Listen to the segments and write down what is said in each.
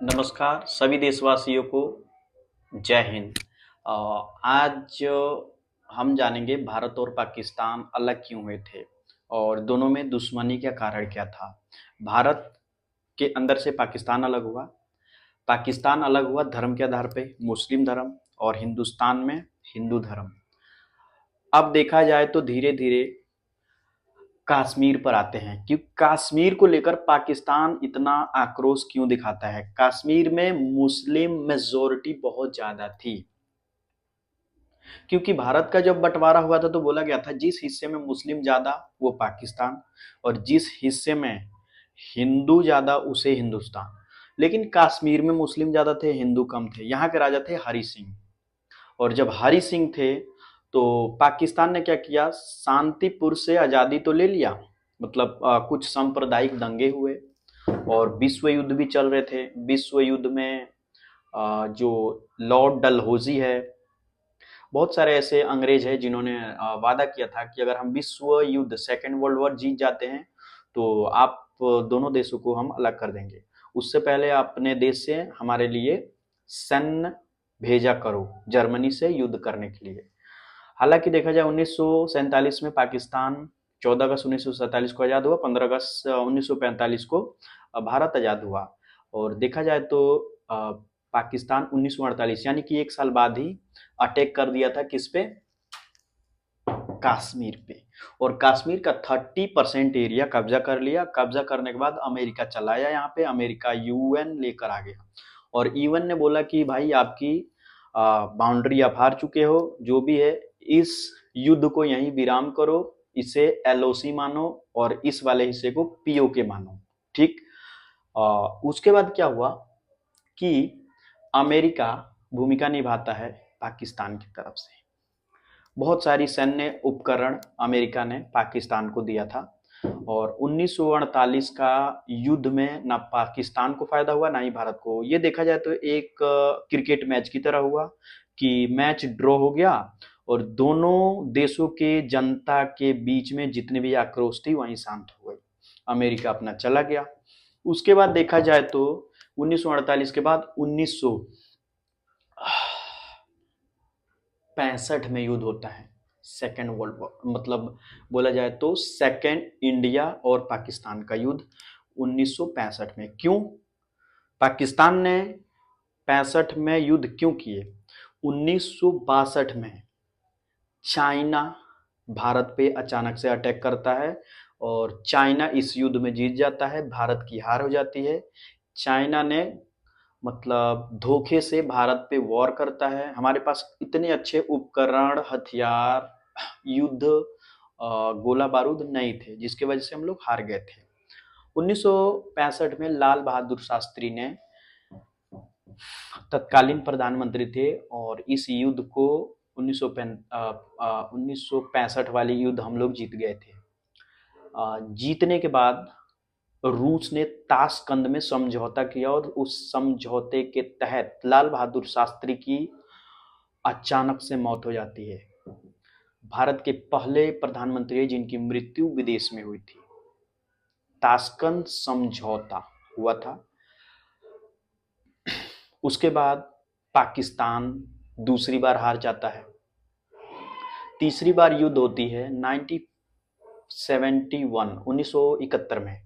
नमस्कार सभी देशवासियों को। जय हिंद। आज हम जानेंगे भारत और पाकिस्तान अलग क्यों हुए थे और दोनों में दुश्मनी का कारण क्या था। भारत के अंदर से पाकिस्तान अलग हुआ। पाकिस्तान अलग हुआ धर्म के आधार पे, मुस्लिम धर्म, और हिंदुस्तान में हिंदू धर्म। अब देखा जाए तो धीरे धीरे कश्मीर पर आते हैं कि कश्मीर को लेकर पाकिस्तान इतना आक्रोश क्यों दिखाता है। कश्मीर में मुस्लिम मेजोरिटी बहुत ज्यादा थी, क्योंकि भारत का जब बंटवारा हुआ था तो बोला गया था जिस हिस्से में मुस्लिम ज्यादा वो पाकिस्तान, और जिस हिस्से में हिंदू ज्यादा उसे हिंदुस्तान। लेकिन कश्मीर में मुस्लिम ज्यादा थे, हिंदू कम थे। यहाँ के राजा थे हरि सिंह, और जब हरि सिंह थे तो पाकिस्तान ने क्या किया, शांतिपुर से आज़ादी तो ले लिया, मतलब कुछ सांप्रदायिक दंगे हुए और विश्व युद्ध भी चल रहे थे। विश्व युद्ध में जो लॉर्ड डलहौजी है, बहुत सारे ऐसे अंग्रेज हैं जिन्होंने वादा किया था कि अगर हम विश्व युद्ध सेकेंड वर्ल्ड वॉर जीत जाते हैं तो आप दोनों देशों को हम अलग कर देंगे। उससे पहले अपने देश से हमारे लिए सैन्य भेजा करो जर्मनी से युद्ध करने के लिए। हालांकि देखा जाए 1947 में पाकिस्तान 14 अगस्त 1947 को आज़ाद हुआ, 15 अगस्त 1945 को भारत आज़ाद हुआ। और देखा जाए तो पाकिस्तान 1948 यानी कि एक साल बाद ही अटैक कर दिया था किस पे, कश्मीर पे। और कश्मीर का 30% एरिया कब्जा कर लिया। कब्जा करने के बाद अमेरिका चला आया यहाँ पे, अमेरिका यूएन लेकर आ गया और यूएन ने बोला कि भाई आपकी बाउंड्री आप हार चुके हो, जो भी है इस युद्ध को यहीं विराम करो, इसे एलओसी मानो और इस वाले हिस्से को पीओके मानो। ठीक। उसके बाद क्या हुआ कि अमेरिका भूमिका निभाता है पाकिस्तान की तरफ से। बहुत सारी सैन्य उपकरण अमेरिका ने पाकिस्तान को दिया था, और 1948 का युद्ध में ना पाकिस्तान को फायदा हुआ ना ही भारत को। ये देखा जाए तो एक क्रिकेट मैच की तरह हुआ कि मैच ड्रॉ हो गया और दोनों देशों के जनता के बीच में जितने भी आक्रोश थी वहीं शांत हो गई। अमेरिका अपना चला गया। उसके बाद देखा जाए तो 1948 के बाद 1965 में युद्ध होता है, सेकेंड वर्ल्ड वॉर, मतलब बोला जाए तो सेकेंड इंडिया और पाकिस्तान का युद्ध 1965 में। क्यों पाकिस्तान ने 65 में युद्ध क्यों किए? 1962 में चाइना भारत पे अचानक से अटैक करता है और चाइना इस युद्ध में जीत जाता है, भारत की हार हो जाती है। चाइना ने मतलब धोखे से भारत पे वॉर करता है। हमारे पास इतने अच्छे उपकरण, हथियार, युद्ध गोला बारूद नहीं थे, जिसकी वजह से हम लोग हार गए थे। 1965 में लाल बहादुर शास्त्री ने तत्कालीन प्रधानमंत्री थे और इस युद्ध को 1965 वाली युद्ध हम लोग जीत गए थे। जीतने के बाद रूस ने ताशकंद में समझौता किया और उस समझौते के तहत लाल बहादुर शास्त्री की अचानक से मौत हो जाती है। भारत के पहले प्रधानमंत्री जिनकी मृत्यु विदेश में हुई थी। ताशकंद समझौता हुआ था। उसके बाद पाकिस्तान दूसरी बार हार जाता है। तीसरी बार युद्ध होती है 1971 में।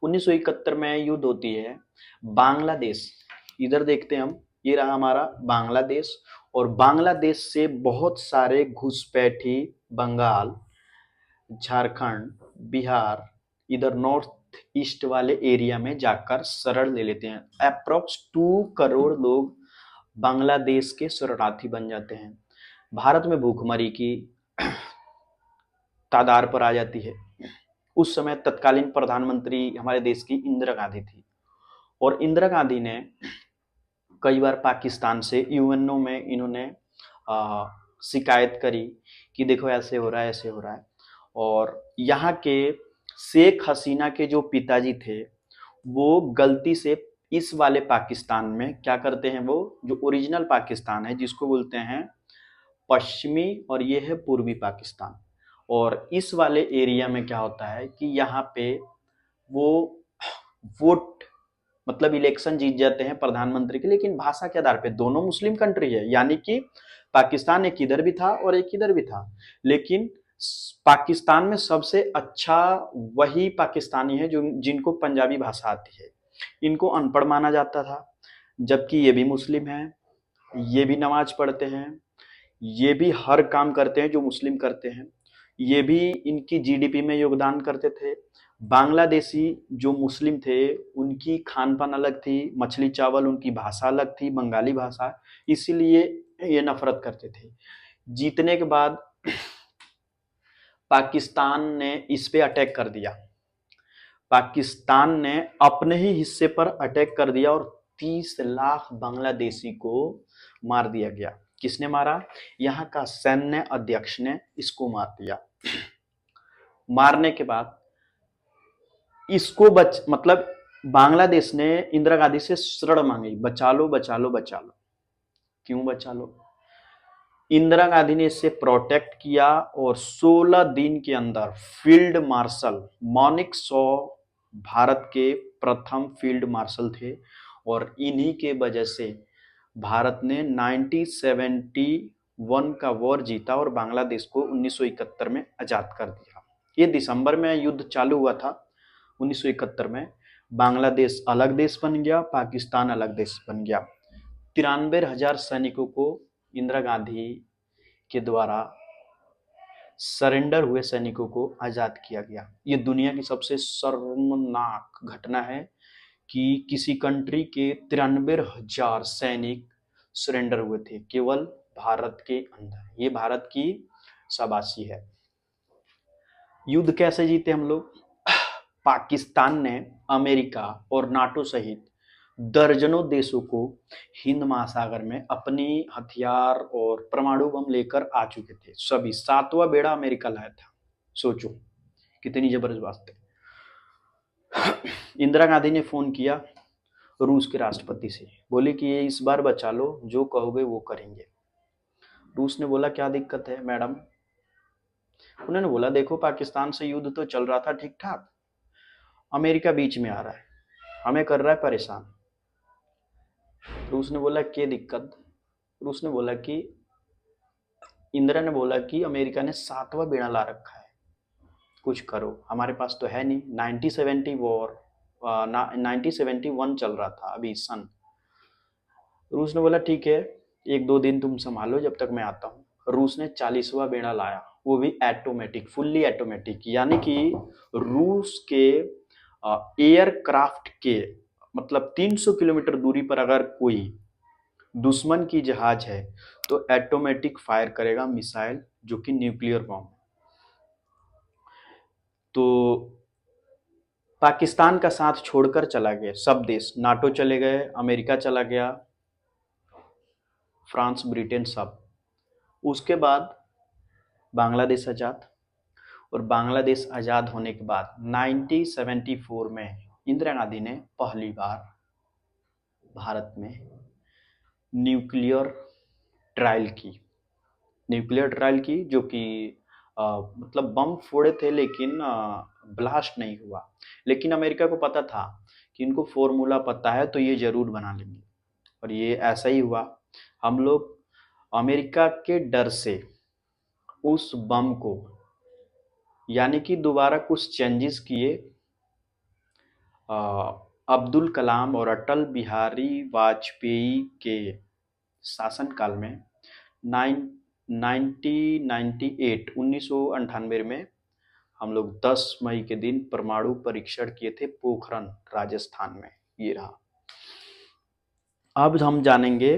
1971 में युद्ध होती है बांग्लादेश, इधर देखते हैं हम, ये रहा हमारा बांग्लादेश, और बांग्लादेश से बहुत सारे घुसपैठी बंगाल, झारखंड, बिहार, इधर नॉर्थ ईस्ट वाले एरिया में जाकर शरण ले लेते हैं। अप्रोक्स 2 करोड़ लोग बांग्लादेश के शरणार्थी बन जाते हैं। भारत में भूखमरी की तादार पर आ जाती है। उस समय तत्कालीन प्रधानमंत्री हमारे देश की इंदिरा गांधी थी, और इंदिरा गांधी ने कई बार पाकिस्तान से यूएनओ में इन्होंने शिकायत करी कि देखो ऐसे हो रहा है, ऐसे हो रहा है। और यहाँ के शेख हसीना के जो पिताजी थे वो गलती से इस वाले पाकिस्तान में क्या करते हैं, वो जो ओरिजिनल पाकिस्तान है जिसको बोलते हैं पश्चिमी, और ये है पूर्वी पाकिस्तान। और इस वाले एरिया में क्या होता है कि यहाँ पे वो वोट मतलब इलेक्शन जीत जाते हैं प्रधानमंत्री के, लेकिन भाषा के आधार पे दोनों मुस्लिम कंट्री है, यानी कि पाकिस्तान एक इधर भी था और एक इधर भी था, लेकिन पाकिस्तान में सबसे अच्छा वही पाकिस्तानी है जो जिनको पंजाबी भाषा आती है। इनको अनपढ़ माना जाता था, जबकि ये भी मुस्लिम हैं, ये भी नमाज पढ़ते हैं, ये भी हर काम करते हैं जो मुस्लिम करते हैं, ये भी इनकी जीडीपी में योगदान करते थे। बांग्लादेशी जो मुस्लिम थे उनकी खान पान अलग थी, मछली चावल, उनकी भाषा अलग थी, बंगाली भाषा, इसीलिए ये नफरत करते थे। जीतने के बाद पाकिस्तान ने इस पे अटैक कर दिया, पाकिस्तान ने अपने ही हिस्से पर अटैक कर दिया और 30 लाख बांग्लादेशी को मार दिया गया। किसने मारा? यहाँ का सैन्य अध्यक्ष ने इसको मार दिया। मारने के बाद इसको मतलब बांग्लादेश ने इंदिरा गांधी से शरण मांगी, बचा लो बचा लो बचा लो। क्यों बचा लो? इंदिरा गांधी ने इससे प्रोटेक्ट किया और 16 दिन के अंदर field marshal monic Shaw Bharat के प्रथम फील्ड मार्शल थे, और इन्हीं के वजह से भारत ने 1971 का वॉर जीता और बांग्लादेश को 1971 में आजाद कर दिया। ये दिसंबर में युद्ध चालू हुआ था 1971 में। बांग्लादेश अलग देश बन गया, पाकिस्तान अलग देश बन गया। 93,000 सैनिकों को इंदिरा गांधी के द्वारा सरेंडर हुए सैनिकों को आजाद किया गया। ये दुनिया की सबसे शर्मनाक घटना है कि किसी कंट्री के 93,000 सैनिक सरेंडर हुए थे केवल भारत के अंदर। ये भारत की शाबाशी है। युद्ध कैसे जीते हम लोग? पाकिस्तान ने अमेरिका और नाटो सहित दर्जनों देशों को हिंद महासागर में अपनी हथियार और परमाणु बम लेकर आ चुके थे। सभी 7वां बेड़ा अमेरिका लाया था। सोचो कितनी जबरदस्त बात है। इंदिरा गांधी ने फोन किया रूस के राष्ट्रपति से, बोले कि ये इस बार बचा लो, जो कहोगे वो करेंगे। रूस ने बोला क्या दिक्कत है मैडम? उन्होंने बोला देखो पाकिस्तान से युद्ध तो चल रहा था ठीक ठाक, अमेरिका बीच में आ रहा है, हमें कर रहा है परेशान। रूस ने बोला क्या दिक्कत? रूस ने बोला कि इंदिरा ने बोला कि अमेरिका ने 7वां बेड़ा ला रखा है, कुछ करो, हमारे पास तो है नहीं। 1970 वॉर 1971 चल रहा था अभी सन। रूस ने बोला ठीक है, 1-2 दिन तुम संभालो जब तक मैं आता हूँ। रूस ने 40वां बेड़ा लाया, वो भी एटोमेटिक, फुल्ली एटोमेटिक, यानी कि रूस के एयरक्राफ्ट के मतलब 300 किलोमीटर दूरी पर अगर कोई दुश्मन की जहाज है तो एटोमेटिक फायर करेगा मिसाइल, जो कि न्यूक्लियर बॉम्ब। तो पाकिस्तान का साथ छोड़कर चला गया सब देश, नाटो चले गए, अमेरिका चला गया, फ्रांस, ब्रिटेन, सब। उसके बाद बांग्लादेश आजाद, और बांग्लादेश आजाद होने के बाद 1974 में इंदिरा गांधी ने पहली बार भारत में न्यूक्लियर ट्रायल की। न्यूक्लियर ट्रायल की जो कि मतलब बम फोड़े थे लेकिन ब्लास्ट नहीं हुआ। लेकिन अमेरिका को पता था कि इनको फॉर्मूला पता है तो ये जरूर बना लेंगे, और ये ऐसा ही हुआ। हम लोग अमेरिका के डर से उस बम को यानी कि दोबारा कुछ चेंजेस किए। अब्दुल कलाम और अटल बिहारी वाजपेयी के शासनकाल में 1998 में हम लोग 10 मई के दिन परमाणु परीक्षण किए थे पोखरण राजस्थान में। ये रहा। अब हम जानेंगे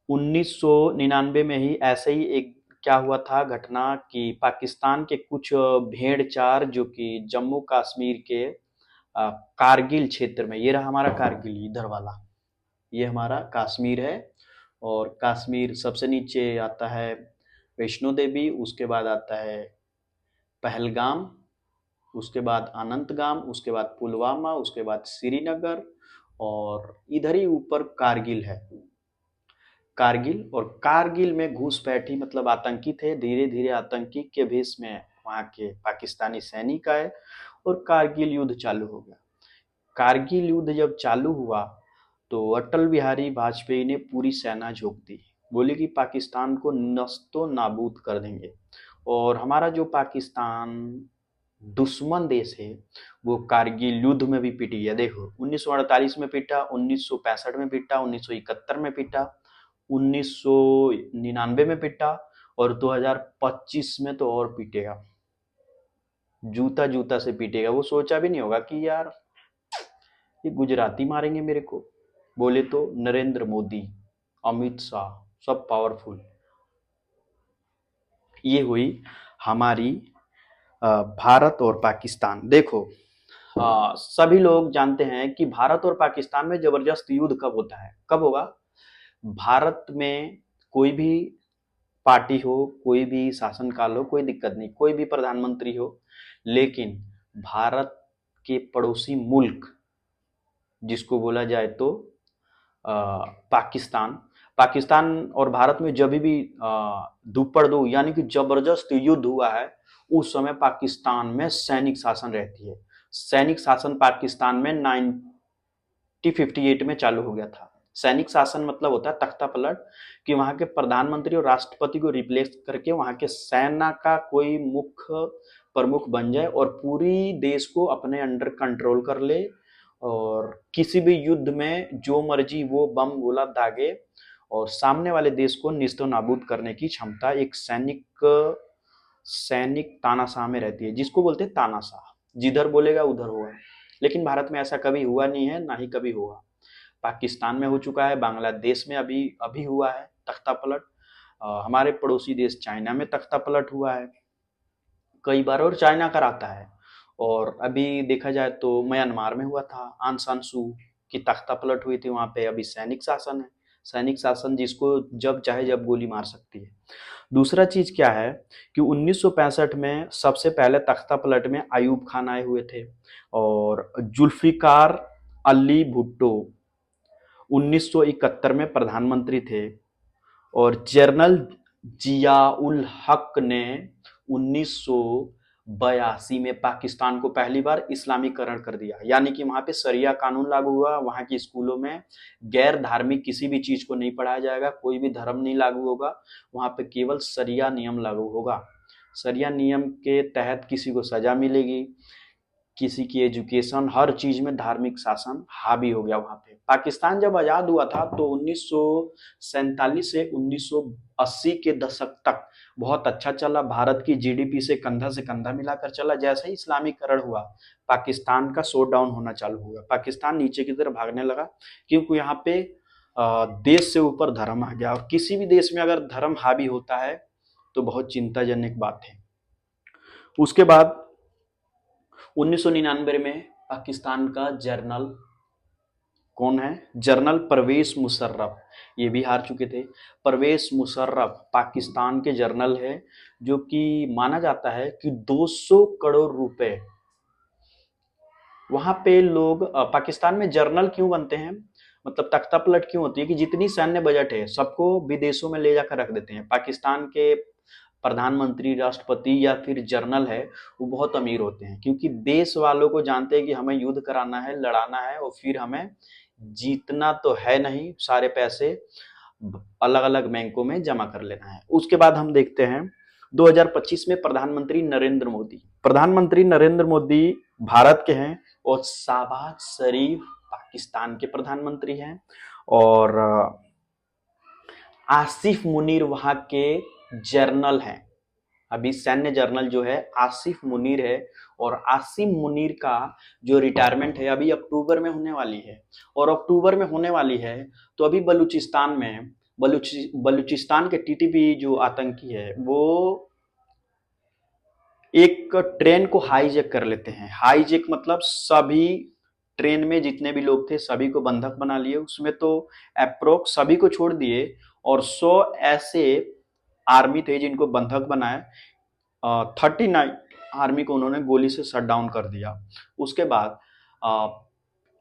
1999 में ही ऐसे ही एक क्या हुआ था घटना कि पाकिस्तान के कुछ भेड़चार जो कि जम्मू कश्मीर के कारगिल क्षेत्र में, ये रहा हमारा कारगिल इधर वाला, ये हमारा कश्मीर है। और कश्मीर सबसे नीचे आता है वैष्णो देवी, उसके बाद आता है पहलगाम, उसके बाद अनंतगाम, उसके बाद पुलवामा, उसके बाद श्रीनगर, और इधर ही ऊपर कारगिल है। कारगिल, और कारगिल में घुसपैठी मतलब आतंकी थे, धीरे धीरे आतंकी के भेष में वहाँ के पाकिस्तानी सैनिक आए और कारगिल युद्ध चालू हो गया। कारगिल युद्ध जब चालू हुआ तो अटल बिहारी वाजपेयी ने पूरी सेना झोंक दी, बोले कि पाकिस्तान को नस्तो नाबूद कर देंगे। और हमारा जो पाकिस्तान दुश्मन देश है वो कारगिल युद्ध में भी पिट गया। देखो 1948 में पिटा, 1965 में पिटा, 1971 में पिटा, 1999 में पिटा और 2025 में तो और पीटेगा, जूता जूता से पीटेगा। वो सोचा भी नहीं होगा कि यार ये गुजराती मारेंगे मेरे को। बोले तो नरेंद्र मोदी, अमित शाह, सब पावरफुल। ये हुई हमारी भारत और पाकिस्तान। देखो सभी लोग जानते हैं कि भारत और पाकिस्तान में जबरदस्त युद्ध कब होता है, कब होगा। भारत में कोई भी पार्टी हो, कोई भी शासनकाल हो, कोई दिक्कत नहीं, कोई भी प्रधानमंत्री हो, लेकिन भारत के पड़ोसी मुल्क जिसको बोला जाए तो पाकिस्तान, पाकिस्तान और भारत में जब भी दुपड़ दो यानी कि जबरदस्त युद्ध हुआ है, उस समय पाकिस्तान में सैनिक शासन रहती है। सैनिक शासन पाकिस्तान में 1958 में चालू हो गया था। सैनिक शासन मतलब होता है तख्ता पलट, कि वहां के प्रधानमंत्री और राष्ट्रपति को रिप्लेस करके वहां के सेना का कोई मुख्य प्रमुख बन जाए और पूरी देश को अपने अंडर कंट्रोल कर ले और किसी भी युद्ध में जो मर्जी वो बम गोला दागे और सामने वाले देश को निस्तो नाबूद करने की क्षमता एक सैनिक तानाशाह में रहती है, जिसको बोलते हैं तानाशाह, जिधर बोलेगा उधर होगा। लेकिन भारत में ऐसा कभी हुआ नहीं है, ना ही कभी होगा। पाकिस्तान में हो चुका है, बांग्लादेश में अभी अभी हुआ है तख्ता पलट, हमारे पड़ोसी देश चाइना में तख्ता पलट हुआ है कई बार और चाइना कराता है। और अभी देखा जाए तो म्यांमार में हुआ था, आंग सान सू की तख्ता पलट हुई थी, वहां पे अभी सैनिक शासन है। सैनिक शासन जिसको जब चाहे जब गोली मार सकती है। दूसरा चीज क्या है कि 1965 में सबसे पहले तख्ता पलट में आयूब खान आए हुए थे और जुल्फिकार अली भुट्टो 1971 में प्रधानमंत्री थे और जनरल जियाउल हक ने 1982 में पाकिस्तान को पहली बार इस्लामीकरण कर दिया, यानी कि वहां पे शरिया कानून लागू हुआ। वहां की स्कूलों में गैर धार्मिक किसी भी चीज को नहीं पढ़ाया जाएगा, कोई भी धर्म नहीं लागू होगा, वहां पे केवल शरिया नियम लागू होगा। शरिया नियम के तहत किसी को सजा मिलेगी, किसी की एजुकेशन, हर चीज में धार्मिक शासन हावी हो गया वहां पे। पाकिस्तान जब आजाद हुआ था तो 1947 से 1980 के दशक तक बहुत अच्छा चला, भारत की जीडीपी से कंधा मिलाकर चला। जैसे ही इस्लामीकरण हुआ पाकिस्तान का शो डाउन होना चालू हुआ, पाकिस्तान नीचे की तरफ भागने लगा, क्योंकि यहाँ पे देश से ऊपर धर्म आ गया और किसी भी देश में अगर धर्म हावी होता है तो बहुत चिंताजनक बात है। उसके बाद 1999 में पाकिस्तान का जनरल कौन है, जनरल परवेज मुशर्रफ, ये भी हार चुके थे। परवेज मुशर्रफ पाकिस्तान के जनरल है, जो कि माना जाता है कि 200 करोड़ रुपए वहां पे लोग पाकिस्तान में जर्नल क्यों बनते हैं, मतलब तख्ता पलट क्यों होती है कि जितनी सैन्य बजट है सबको विदेशों में ले जाकर रख देते हैं। पाकिस्तान के प्रधानमंत्री, राष्ट्रपति या फिर जर्नल है, वो बहुत अमीर होते हैं, क्योंकि देश वालों को जानते हैं कि हमें युद्ध कराना है, लड़ाना है और फिर हमें जीतना तो है नहीं, सारे पैसे अलग अलग बैंकों में जमा कर लेना है। उसके बाद हम देखते हैं 2025 में प्रधानमंत्री नरेंद्र मोदी भारत के हैं और शहबाज शरीफ पाकिस्तान के प्रधानमंत्री हैं और आसिफ मुनीर वहां के जर्नल हैं। अभी सैन्य जर्नल जो है आसिफ मुनीर है और आसिफ मुनीर का जो रिटायरमेंट है अभी अक्टूबर में होने वाली है। और अक्टूबर में होने वाली है तो अभी बलूचिस्तान में बलूचिस्तान के टीटीपी जो आतंकी है वो एक ट्रेन को हाईजैक कर लेते हैं। हाईजैक मतलब सभी ट्रेन में जितने भी लोग थे सभी को बंधक बना लिए, उसमें तो अप्रोक्स सभी को छोड़ दिए और 100 ऐसे आर्मी थे जिनको बंधक बनाए। 39 आर्मी को उन्होंने गोली से शट डाउन कर दिया। उसके बाद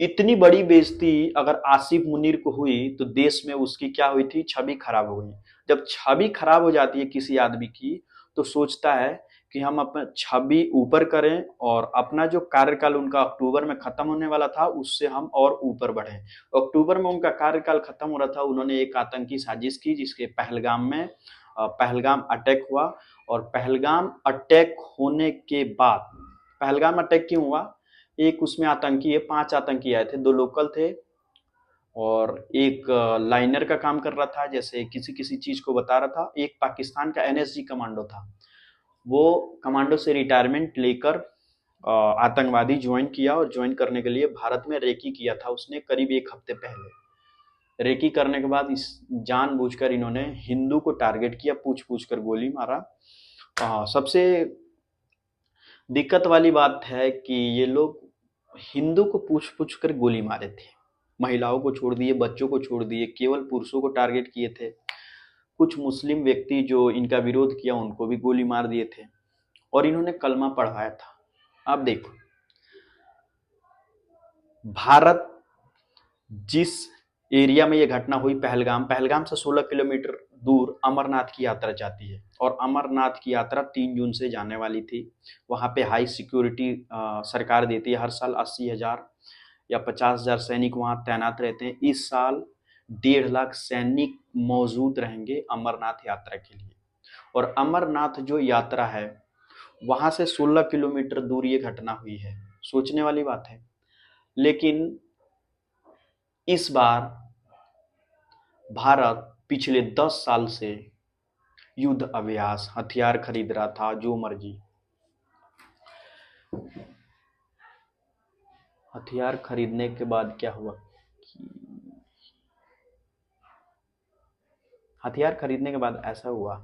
इतनी बड़ी बेइज्जती अगर आसिफ मुनीर को हुई तो देश में उसकी क्या हुई थी, छवि खराब हो गई। जब छवि खराब हो जाती है किसी आदमी की तो सोचता है कि हम अपना छवि ऊपर करें और अपना जो कार्यकाल उनका अक्टूबर में खत्म होने वाला था उससे हम और ऊपर बढ़े। अक्टूबर में उनका कार्यकाल खत्म हो रहा था, उन्होंने एक आतंकी साजिश की जिसके पहलगाम में पहलगाम अटैक हुआ। और पहलगाम अटैक होने के बाद, पहलगाम अटैक क्यों हुआ, एक उसमें आतंकी है, 5 आतंकी आए थे, 2 लोकल थे और एक लाइनर का काम कर रहा था, जैसे किसी किसी चीज को बता रहा था। एक पाकिस्तान का एनएसजी कमांडो था, वो कमांडो से रिटायरमेंट लेकर आतंकवादी ज्वाइन किया और ज्वाइन करने के लिए भारत में रेकी किया था उसने करीब 1 हफ्ते पहले। रेकी करने के बाद इस जानबूझकर इन्होंने हिंदू को टारगेट किया, पूछ पूछ कर गोली मारा। सबसे दिक्कत वाली बात है कि ये लोग हिंदू को पूछ पूछ कर गोली मारे थे, महिलाओं को छोड़ दिए, बच्चों को छोड़ दिए, केवल पुरुषों को टारगेट किए थे। कुछ मुस्लिम व्यक्ति जो इनका विरोध किया उनको भी गोली मार दिए थे और इन्होंने कलमा पढ़वाया था। आप देखो, भारत जिस एरिया में ये घटना हुई, पहलगाम, पहलगाम से 16 किलोमीटर दूर अमरनाथ की यात्रा जाती है और अमरनाथ की यात्रा 3 जून से जाने वाली थी। वहां पे हाई सिक्योरिटी सरकार देती है, हर साल 80,000 या 50,000 सैनिक वहां तैनात रहते हैं। इस साल 1.5 लाख सैनिक मौजूद रहेंगे अमरनाथ यात्रा के लिए। और अमरनाथ जो यात्रा है वहां से 16 किलोमीटर दूर ये घटना हुई है, सोचने वाली बात है। लेकिन इस बार भारत पिछले 10 साल से युद्ध अभ्यास, हथियार खरीद रहा था जो मर्जी, हथियार खरीदने के बाद क्या हुआ कि हथियार खरीदने के बाद ऐसा हुआ